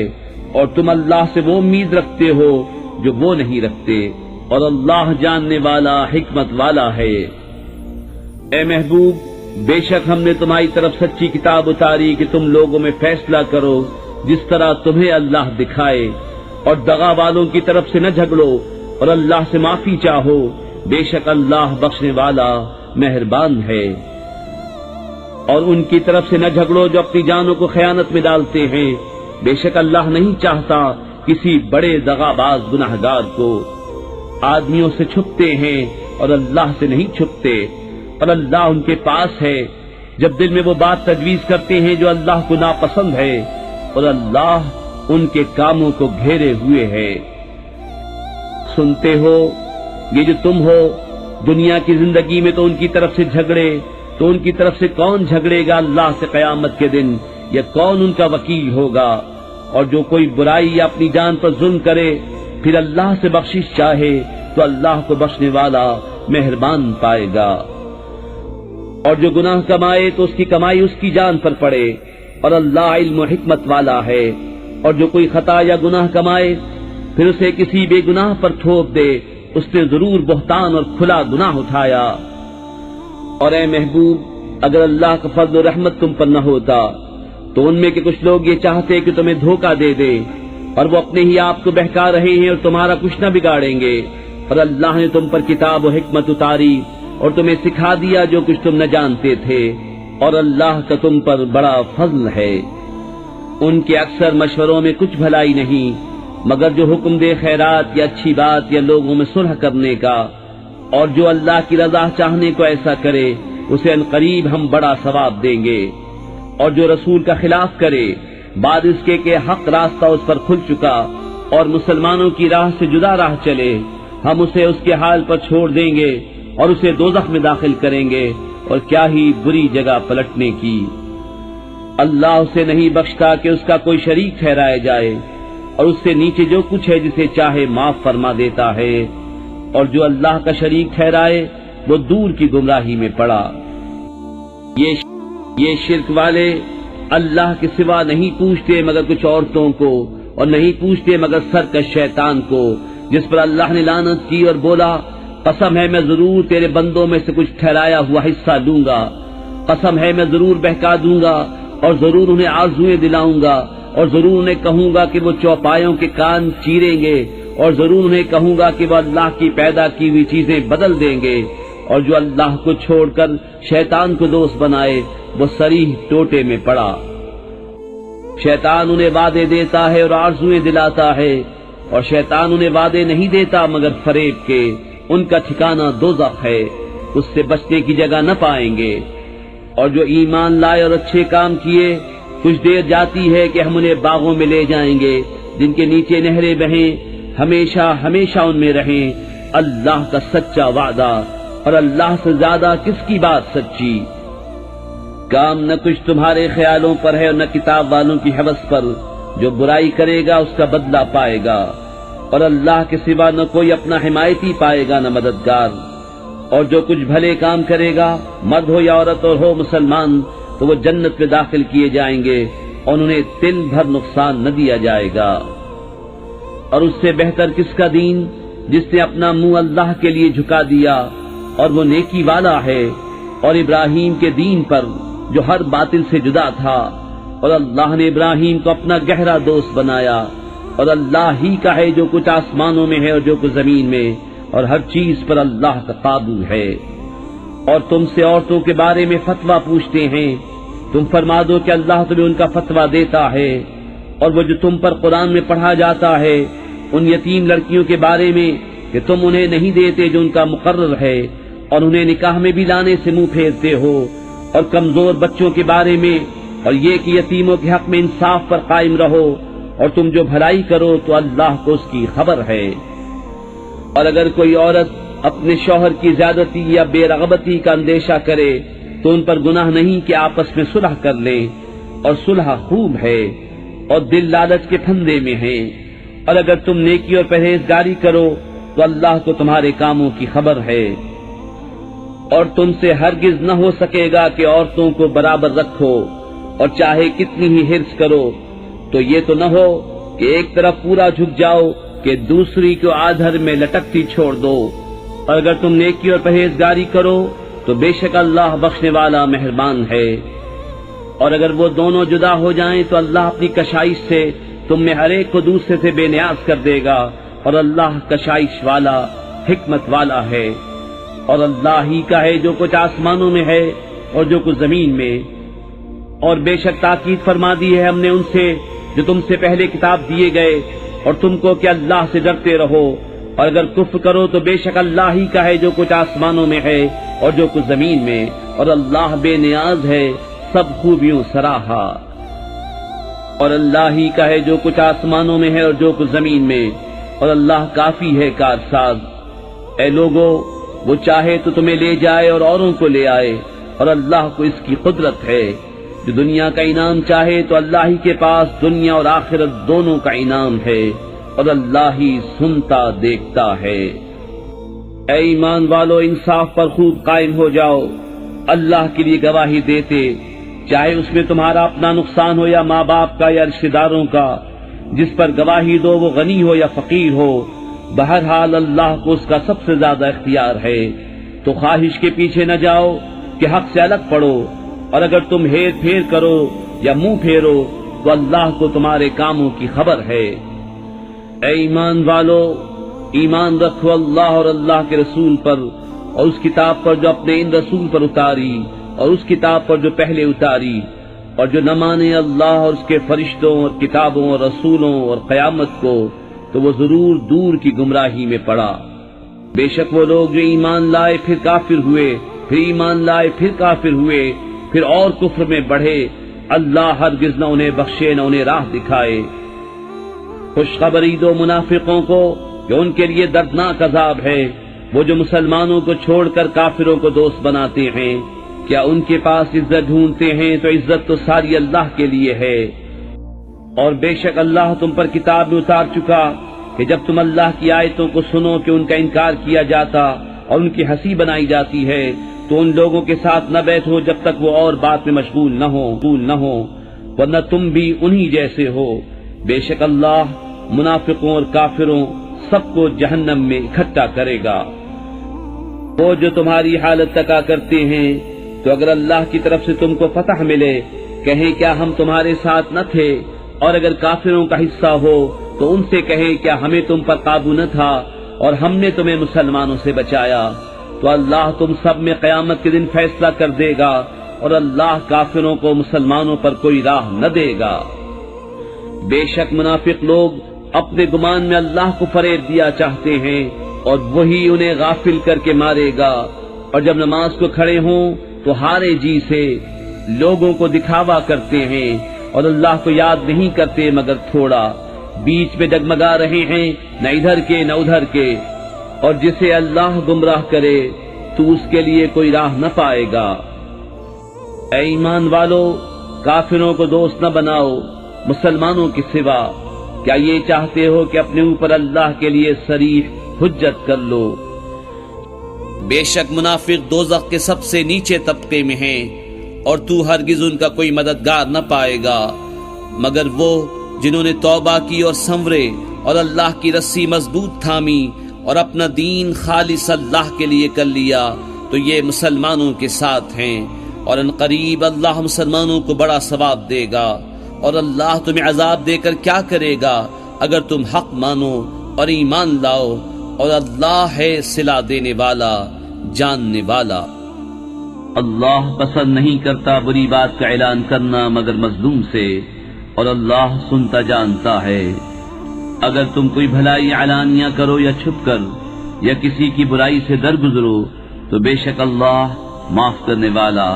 اور تم اللہ سے وہ امید رکھتے ہو جو وہ نہیں رکھتے، اور اللہ جاننے والا حکمت والا ہے۔ اے محبوب، بے شک ہم نے تمہاری طرف سچی کتاب اتاری کہ تم لوگوں میں فیصلہ کرو جس طرح تمہیں اللہ دکھائے، اور دغا والوں کی طرف سے نہ جھگڑو، اور اللہ سے معافی چاہو، بے شک اللہ بخشنے والا مہربان ہے۔ اور ان کی طرف سے نہ جھگڑو جو اپنی جانوں کو خیانت میں ڈالتے ہیں، بے شک اللہ نہیں چاہتا کسی بڑے دغا باز گناہگار کو۔ آدمیوں سے چھپتے ہیں اور اللہ سے نہیں چھپتے، اور اللہ ان کے پاس ہے جب دل میں وہ بات تجویز کرتے ہیں جو اللہ کو ناپسند ہے، اور اللہ ان کے کاموں کو گھیرے ہوئے ہے۔ سنتے ہو یہ جو تم ہو دنیا کی زندگی میں تو ان کی طرف سے جھگڑے، تو ان کی طرف سے کون جھگڑے گا اللہ سے قیامت کے دن، یا کون ان کا وکیل ہوگا؟ اور جو کوئی برائی یا اپنی جان پر ظلم کرے پھر اللہ سے بخشش چاہے تو اللہ کو بخشنے والا مہربان پائے گا، اور جو گناہ کمائے تو اس کی کمائی اس کی جان پر پڑے، اور اللہ علم و حکمت والا ہے۔ اور جو کوئی خطا یا گناہ کمائے پھر اسے کسی بے گناہ پر تھوپ دے، اس نے ضرور بہتان اور کھلا گناہ اٹھایا۔ اور اے محبوب، اگر اللہ کا فضل و رحمت تم پر نہ ہوتا تو ان میں کے کچھ لوگ یہ چاہتے کہ تمہیں دھوکہ دے دے، اور وہ اپنے ہی آپ کو بہکا رہے ہیں اور تمہارا کچھ نہ بگاڑیں گے، اور اللہ نے تم پر کتاب و حکمت اتاری اور تمہیں سکھا دیا جو کچھ تم نہ جانتے تھے، اور اللہ کا تم پر بڑا فضل ہے۔ ان کے اکثر مشوروں میں کچھ بھلائی نہیں مگر جو حکم دے خیرات یا اچھی بات یا لوگوں میں صلح کرنے کا، اور جو اللہ کی رضا چاہنے کو ایسا کرے اسے عنقریب ہم بڑا ثواب دیں گے۔ اور جو رسول کا خلاف کرے بعد اس کے کہ حق راستہ اس پر کھل چکا اور مسلمانوں کی راہ سے جدا راہ چلے، ہم اسے اس کے حال پر چھوڑ دیں گے اور اسے دوزخ میں داخل کریں گے، اور کیا ہی بری جگہ پلٹنے کی۔ اللہ اسے نہیں بخشتا کہ اس کا کوئی شریک ٹھہرایا جائے، اور اس سے نیچے جو کچھ ہے جسے چاہے معاف فرما دیتا ہے، اور جو اللہ کا شریک ٹھہرائے وہ دور کی گمراہی میں پڑا۔ یہ شرک والے اللہ کے سوا نہیں پوچھتے مگر کچھ عورتوں کو، اور نہیں پوچھتے مگر سرکش شیطان کو، جس پر اللہ نے لعنت کی اور بولا قسم ہے میں ضرور تیرے بندوں میں سے کچھ ٹھہرایا ہوا حصہ لوں گا، قسم ہے میں ضرور بہکا دوں گا، اور ضرور انہیں آرزوئیں دلاؤں گا، اور ضرور انہیں کہوں گا کہ وہ چوپایوں کے کان چیریں گے، اور ضرور انہیں کہوں گا کہ وہ اللہ کی پیدا کی ہوئی چیزیں بدل دیں گے، اور جو اللہ کو چھوڑ کر شیطان کو دوست بنائے وہ صریح ٹوٹے میں پڑا۔ شیطان انہیں وعدے دیتا ہے اور آرزوئیں دلاتا ہے، اور شیطان انہیں وعدے نہیں دیتا مگر فریب کے، ان کا ٹھکانہ دوزخ ہے، اس سے بچنے کی جگہ نہ پائیں گے۔ اور جو ایمان لائے اور اچھے کام کیے، کچھ دیر جاتی ہے کہ ہم انہیں باغوں میں لے جائیں گے جن کے نیچے نہریں بہیں، ہمیشہ ہمیشہ ان میں رہیں۔ اللہ کا سچا وعدہ، اور اللہ سے زیادہ کس کی بات سچی؟ کام نہ کچھ تمہارے خیالوں پر ہے اور نہ کتاب والوں کی حوث پر، جو برائی کرے گا اس کا بدلہ پائے گا، اور اللہ کے سوا نہ کوئی اپنا حمایتی پائے گا نہ مددگار۔ اور جو کچھ بھلے کام کرے گا، مرد ہو یا عورت اور ہو مسلمان، تو وہ جنت میں داخل کیے جائیں گے اور انہیں تل بھر نقصان نہ دیا جائے گا۔ اور اس سے بہتر کس کا دین جس نے اپنا منہ اللہ کے لیے جھکا دیا، اور وہ نیکی والا ہے، اور ابراہیم کے دین پر جو ہر باطل سے جدا تھا، اور اللہ نے ابراہیم کو اپنا گہرا دوست بنایا، اور اللہ ہی کا ہے جو کچھ آسمانوں میں ہے اور جو کچھ زمین میں، اور ہر چیز پر اللہ کا قابو ہے۔ اور تم سے عورتوں کے بارے میں فتویٰ پوچھتے ہیں، تم فرما دو کہ اللہ تمہیں ان کا فتویٰ دیتا ہے، اور وہ جو تم پر قرآن میں پڑھا جاتا ہے ان یتیم لڑکیوں کے بارے میں کہ تم انہیں نہیں دیتے جو ان کا مقرر ہے، اور انہیں نکاح میں بھی لانے سے منہ پھیرتے ہو، اور کمزور بچوں کے بارے میں، اور یہ کہ یتیموں کے حق میں انصاف پر قائم رہو، اور تم جو بھلائی کرو تو اللہ کو اس کی خبر ہے۔ اور اگر کوئی عورت اپنے شوہر کی زیادتی یا بے رغبتی کا اندیشہ کرے تو ان پر گناہ نہیں کہ آپس میں صلح کر لیں، اور صلح خوب ہے، اور دل لالچ کے پھندے میں ہیں۔ اور اگر تم نیکی اور پرہیزگاری کرو تو اللہ کو تمہارے کاموں کی خبر ہے۔ اور تم سے ہرگز نہ ہو سکے گا کہ عورتوں کو برابر رکھو، اور چاہے کتنی ہی حرص کرو تو یہ تو نہ ہو کہ ایک طرف پورا جھک جاؤ کہ دوسری کو آدھر میں لٹکتی چھوڑ دو۔ اور اگر تم نیکی اور پرہیزگاری کرو تو بے شک اللہ بخشنے والا مہربان ہے۔ اور اگر وہ دونوں جدا ہو جائیں تو اللہ اپنی کشائش سے تم میں ہر ایک کو دوسرے سے بے نیاز کر دے گا، اور اللہ کشائش والا حکمت والا ہے۔ اور اللہ ہی کا ہے جو کچھ آسمانوں میں ہے اور جو کچھ زمین میں۔ اور بے شک تاکید فرما دی ہے ہم نے ان سے جو تم سے پہلے کتاب دیے گئے، اور تم کو کہ اللہ سے ڈرتے رہو، اور اگر کفر کرو تو بے شک اللہ ہی کا ہے جو کچھ آسمانوں میں ہے اور جو کچھ زمین میں، اور اللہ بے نیاز ہے سب خوبیوں سراہا۔ اور اللہ ہی کا ہے جو کچھ آسمانوں میں ہے اور جو کچھ زمین میں، اور اللہ کافی ہے کارساز۔ اے لوگو، وہ چاہے تو تمہیں لے جائے اور اوروں کو لے آئے، اور اللہ کو اس کی قدرت ہے۔ جو دنیا کا انعام چاہے تو اللہ ہی کے پاس دنیا اور آخرت دونوں کا انعام ہے، اور اللہ ہی سنتا دیکھتا ہے۔ اے ایمان والو، انصاف پر خوب قائم ہو جاؤ، اللہ کے لیے گواہی دیتے، چاہے اس میں تمہارا اپنا نقصان ہو یا ماں باپ کا یا رشتہ داروں کا۔ جس پر گواہی دو وہ غنی ہو یا فقیر ہو، بہرحال اللہ کو اس کا سب سے زیادہ اختیار ہے۔ تو خواہش کے پیچھے نہ جاؤ کہ حق سے الگ پڑو، اور اگر تم ہیر پھیر کرو یا منہ پھیرو تو اللہ کو تمہارے کاموں کی خبر ہے۔ اے ایمان والو، ایمان رکھو اللہ اور اللہ کے رسول پر، اور اس کتاب پر جو اپنے ان رسول پر اتاری، اور اس کتاب پر جو پہلے اتاری۔ اور جو نہ مانے اللہ اور اس کے فرشتوں اور کتابوں اور رسولوں اور قیامت کو تو وہ ضرور دور کی گمراہی میں پڑا۔ بے شک وہ لوگ جو ایمان لائے پھر کافر ہوئے، پھر ایمان لائے پھر کافر ہوئے، پھر اور کفر میں بڑھے، اللہ ہرگز نہ انہیں بخشے نہ انہیں راہ دکھائے۔ خوشخبری دو منافقوں کو کہ ان کے لیے دردناک عذاب ہے، وہ جو مسلمانوں کو چھوڑ کر کافروں کو دوست بناتے ہیں۔ کیا ان کے پاس عزت ڈھونڈتے ہیں تو عزت تو ساری اللہ کے لیے ہے۔ اور بے شک اللہ تم پر کتاب میں اتار چکا کہ جب تم اللہ کی آیتوں کو سنو کہ ان کا انکار کیا جاتا اور ان کی ہنسی بنائی جاتی ہے تو ان لوگوں کے ساتھ نہ بیٹھو جب تک وہ اور بات میں مشغول نہ ہو ورنہ تم بھی انہی جیسے ہو۔ بے شک اللہ منافقوں اور کافروں سب کو جہنم میں اکٹھا کرے گا۔ وہ جو تمہاری حالت تکا کرتے ہیں تو اگر اللہ کی طرف سے تم کو فتح ملے کہیں کیا ہم تمہارے ساتھ نہ تھے، اور اگر کافروں کا حصہ ہو تو ان سے کہیں کیا ہمیں تم پر قابو نہ تھا اور ہم نے تمہیں مسلمانوں سے بچایا۔ تو اللہ تم سب میں قیامت کے دن فیصلہ کر دے گا اور اللہ کافروں کو مسلمانوں پر کوئی راہ نہ دے گا۔ بے شک منافق لوگ اپنے گمان میں اللہ کو فریب دیا چاہتے ہیں اور وہی انہیں غافل کر کے مارے گا، اور جب نماز کو کھڑے ہوں تو ہارے جی سے لوگوں کو دکھاوا کرتے ہیں اور اللہ کو یاد نہیں کرتے مگر تھوڑا، بیچ میں ڈگمگا رہے ہیں نہ ادھر کے نہ ادھر کے، اور جسے اللہ گمراہ کرے تو اس کے لیے کوئی راہ نہ پائے گا۔ اے ایمان والو، کافروں کو دوست نہ بناؤ مسلمانوں کے سوا، کیا یہ چاہتے ہو کہ اپنے اوپر اللہ کے لیے صریح حجت کر لو؟ بے شک منافق دوزخ کے سب سے نیچے طبقے میں ہیں اور تو ہرگز ان کا کوئی مددگار نہ پائے گا مگر وہ جنہوں نے توبہ کی اور سنورے اور اللہ کی رسی مضبوط تھامی اور اپنا دین خالص اللہ کے لیے کر لیا تو یہ مسلمانوں کے ساتھ ہیں، اور ان قریب اللہ مسلمانوں کو بڑا ثواب دے گا، اور اللہ تمہیں عذاب دے کر کیا کرے گا اگر تم حق مانو اور ایمان لاؤ، اور اللہ ہے صلہ دینے والا جاننے والا۔ اللہ پسند نہیں کرتا بری بات کا اعلان کرنا مگر مظلوم سے، اور اللہ سنتا جانتا ہے۔ اگر تم کوئی بھلائی اعلانیہ کرو یا چھپ کر یا کسی کی برائی سے درگزرو تو بے شک اللہ معاف کرنے والا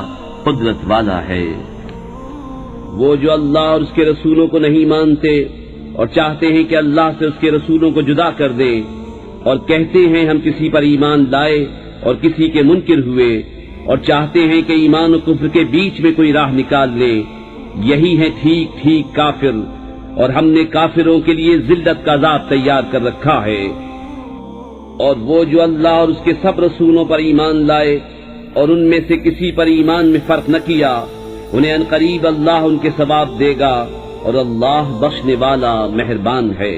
قدرت والا ہے۔ وہ جو اللہ اور اس کے رسولوں کو نہیں مانتے اور چاہتے ہیں کہ اللہ سے اس کے رسولوں کو جدا کر دیں، اور کہتے ہیں ہم کسی پر ایمان لائے اور کسی کے منکر ہوئے، اور چاہتے ہیں کہ ایمان و کفر کے بیچ میں کوئی راہ نکال لیں، یہی ہے ٹھیک ٹھیک کافر، اور ہم نے کافروں کے لیے ذلت کا عذاب تیار کر رکھا ہے۔ اور وہ جو اللہ اور اس کے سب رسولوں پر ایمان لائے اور ان میں سے کسی پر ایمان میں فرق نہ کیا، انہیں عنقریب اللہ ان کے ثواب دے گا، اور اللہ بخشنے والا مہربان ہے۔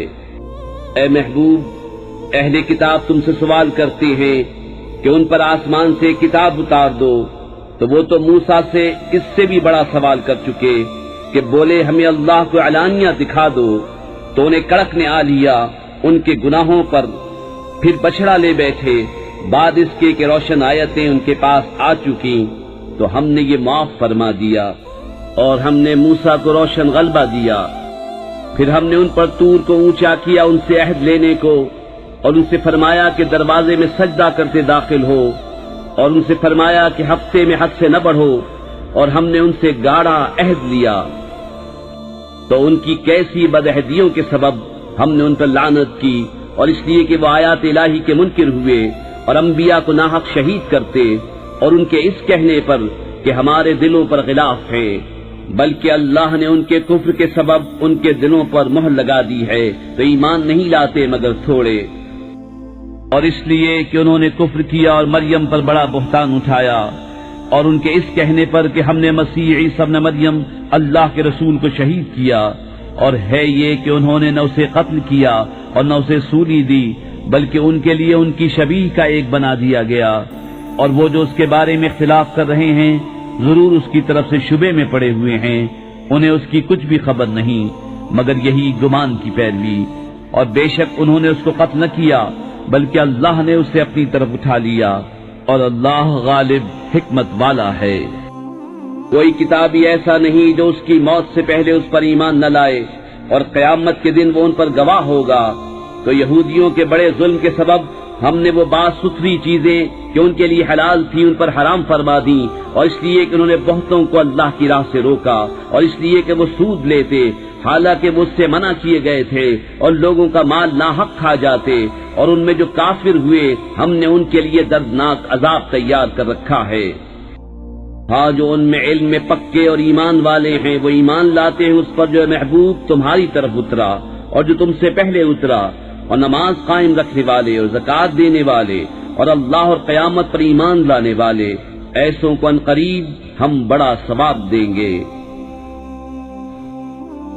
اے محبوب، اہل کتاب تم سے سوال کرتے ہیں کہ ان پر آسمان سے کتاب اتار دو، تو وہ تو موسیٰ سے اس سے بھی بڑا سوال کر چکے کہ بولے ہمیں اللہ کو علانیہ دکھا دو، تو انہیں کڑک نے آ لیا ان کے گناہوں پر، پھر بچڑا لے بیٹھے بعد اس کے کہ روشن آیتیں ان کے پاس آ چکی، تو ہم نے یہ معاف فرما دیا، اور ہم نے موسیٰ کو روشن غلبہ دیا۔ پھر ہم نے ان پر طور کو اونچا کیا ان سے عہد لینے کو، اور ان سے فرمایا کہ دروازے میں سجدہ کرتے داخل ہو، اور ان سے فرمایا کہ ہفتے میں حد سے نہ بڑھو، اور ہم نے ان سے گاڑا عہد لیا۔ تو ان کی کیسی بدعہدیوں کے سبب ہم نے ان پر لعنت کی، اور اس لیے کہ وہ آیات الہی کے منکر ہوئے اور انبیاء کو ناحق شہید کرتے، اور ان کے اس کہنے پر کہ ہمارے دلوں پر غلاف ہے، بلکہ اللہ نے ان کے کفر کے سبب ان کے دلوں پر مہر لگا دی ہے تو ایمان نہیں لاتے مگر تھوڑے۔ اور اس لیے کہ انہوں نے کفر کیا اور مریم پر بڑا بہتان اٹھایا، اور ان کے اس کہنے پر کہ ہم نے مسیح عیسیٰ ابن مریم اللہ کے رسول کو شہید کیا، اور ہے یہ کہ انہوں نے نہ اسے قتل کیا اور نہ اسے سولی دی، بلکہ ان کے لیے ان کی شبیہ کا ایک بنا دیا گیا، اور وہ جو اس کے بارے میں اختلاف کر رہے ہیں ضرور اس کی طرف سے شبے میں پڑے ہوئے ہیں، انہیں اس کی کچھ بھی خبر نہیں مگر یہی گمان کی پیروی، اور بے شک انہوں نے اس کو قتل نہ کیا بلکہ اللہ نے اسے اپنی طرف اٹھا لیا، اور اللہ غالب حکمت والا ہے۔ کوئی کتابی ایسا نہیں جو اس کی موت سے پہلے اس پر ایمان نہ لائے، اور قیامت کے دن وہ ان پر گواہ ہوگا۔ تو یہودیوں کے بڑے ظلم کے سبب ہم نے وہ بات ستھری چیزیں کہ ان کے لیے حلال تھی ان پر حرام فرما دی، اور اس لیے کہ انہوں نے بہتوں کو اللہ کی راہ سے روکا، اور اس لیے کہ وہ سود لیتے حالانکہ وہ اس سے منع کیے گئے تھے، اور لوگوں کا مال ناحق کھا جاتے، اور ان میں جو کافر ہوئے ہم نے ان کے لیے دردناک عذاب تیار کر رکھا ہے۔ ہاں جو ان میں علم میں پکے اور ایمان والے ہیں وہ ایمان لاتے ہیں اس پر جو محبوب تمہاری طرف اترا اور جو تم سے پہلے اترا، اور نماز قائم رکھنے والے اور زکوٰۃ دینے والے اور اللہ اور قیامت پر ایمان لانے والے، ایسوں کو عنقریب ہم بڑا ثواب دیں گے۔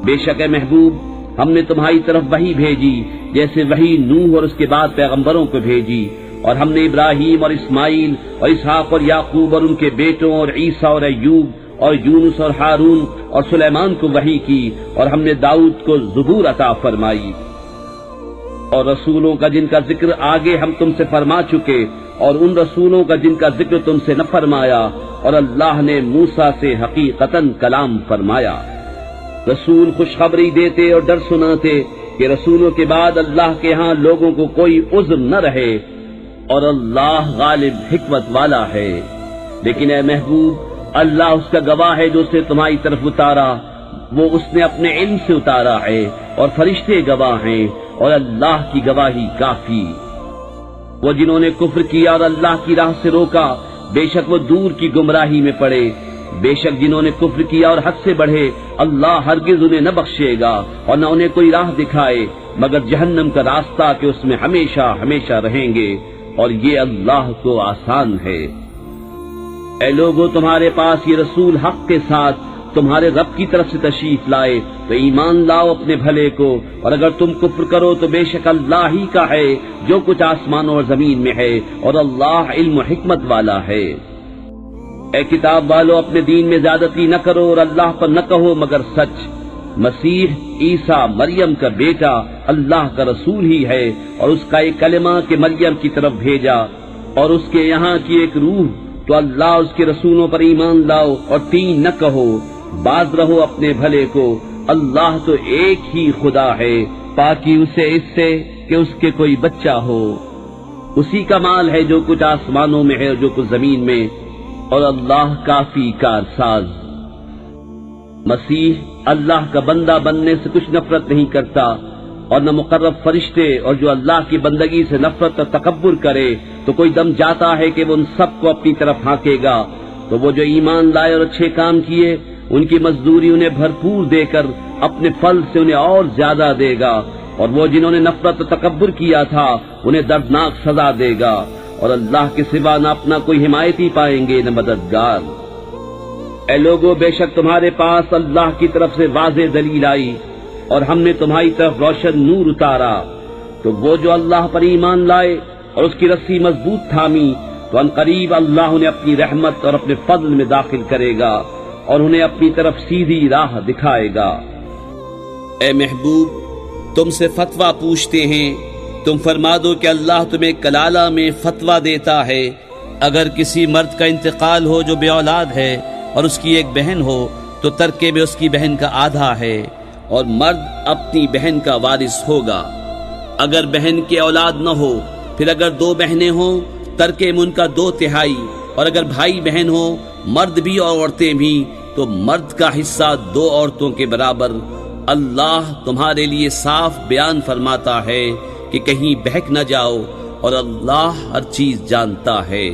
بے شک اے محبوب ہم نے تمہاری طرف وحی بھیجی جیسے وحی نوح اور اس کے بعد پیغمبروں کو بھیجی، اور ہم نے ابراہیم اور اسماعیل اور اسحاق اور یعقوب اور ان کے بیٹوں اور عیسیٰ اور ایوب اور یونس اور ہارون اور سلیمان کو وحی کی، اور ہم نے داؤد کو زبور عطا فرمائی، اور رسولوں کا جن کا ذکر آگے ہم تم سے فرما چکے، اور ان رسولوں کا جن کا ذکر تم سے نہ فرمایا، اور اللہ نے موسیٰ سے حقیقتاً کلام فرمایا۔ رسول خوشخبری دیتے اور ڈر سناتے کہ رسولوں کے بعد اللہ کے ہاں لوگوں کو کوئی عذر نہ رہے، اور اللہ غالب حکمت والا ہے۔ لیکن اے محبوب اللہ اس کا گواہ ہے جو اسے تمہاری طرف اتارا، وہ اس نے اپنے علم سے اتارا ہے، اور فرشتے گواہ ہیں، اور اللہ کی گواہی کافی۔ وہ جنہوں نے کفر کیا اور اللہ کی راہ سے روکا، بے شک وہ دور کی گمراہی میں پڑے۔ بے شک جنہوں نے کفر کیا اور حد سے بڑھے، اللہ ہرگز انہیں نہ بخشے گا اور نہ انہیں کوئی راہ دکھائے مگر جہنم کا راستہ کہ اس میں ہمیشہ ہمیشہ رہیں گے، اور یہ اللہ کو آسان ہے۔ اے لوگو تمہارے پاس یہ رسول حق کے ساتھ تمہارے رب کی طرف سے تشریف لائے تو ایمان لاؤ اپنے بھلے کو، اور اگر تم کفر کرو تو بے شک اللہ ہی کا ہے جو کچھ آسمانوں اور زمین میں ہے، اور اللہ علم و حکمت والا ہے۔ اے کتاب والو اپنے دین میں زیادتی نہ کرو اور اللہ پر نہ کہو مگر سچ۔ مسیح عیسیٰ مریم کا بیٹا اللہ کا رسول ہی ہے، اور اس کا ایک کلمہ کہ مریم کی طرف بھیجا، اور اس کے یہاں کی ایک روح، تو اللہ اس کے رسولوں پر ایمان لاؤ اور تین نہ کہو، باز رہو اپنے بھلے کو۔ اللہ تو ایک ہی خدا ہے، پاکی اسے اس سے کہ اس کے کوئی بچہ ہو، اسی کا مال ہے جو کچھ آسمانوں میں ہے اور جو کچھ زمین میں، اور اللہ کافی کارساز۔ مسیح اللہ کا بندہ بننے سے کچھ نفرت نہیں کرتا، اور نہ مقرب فرشتے، اور جو اللہ کی بندگی سے نفرت اور تکبر کرے تو کوئی دم جاتا ہے کہ وہ ان سب کو اپنی طرف ہانکے گا۔ تو وہ جو ایمان لائے اور اچھے کام کیے ان کی مزدوری انہیں بھرپور دے کر اپنے پھل سے انہیں اور زیادہ دے گا، اور وہ جنہوں نے نفرت و تکبر کیا تھا انہیں دردناک سزا دے گا، اور اللہ کے سوا نہ اپنا کوئی حمایتی پائیں گے نہ مددگار۔ اے لوگو بے شک تمہارے پاس اللہ کی طرف سے واضح دلیل آئی، اور ہم نے تمہاری طرف روشن نور اتارا، تو وہ جو اللہ پر ایمان لائے اور اس کی رسی مضبوط تھامی تو عنقریب اللہ انہیں اپنی رحمت اور اپنے فضل میں داخل کرے گا، اور انہیں اپنی طرف سیدھی راہ دکھائے گا۔ اے محبوب تم سے فتویٰ پوچھتے ہیں، تم فرما دو کہ اللہ تمہیں کلالہ میں فتویٰ دیتا ہے۔ اگر کسی مرد کا انتقال ہو جو بے اولاد ہے اور اس کی ایک بہن ہو تو ترکے میں اس کی بہن کا آدھا ہے، اور مرد اپنی بہن کا وارث ہوگا۔ اگر بہن کی اولاد نہ ہو، پھر اگر دو بہنیں ہوں ترکے میں ان کا 2/3، اور اگر بھائی بہن ہو مرد بھی اور عورتیں بھی تو مرد کا حصہ 2 عورتوں کے برابر۔ اللہ تمہارے لیے صاف بیان فرماتا ہے کہ کہیں بہک نہ جاؤ، اور اللہ ہر چیز جانتا ہے۔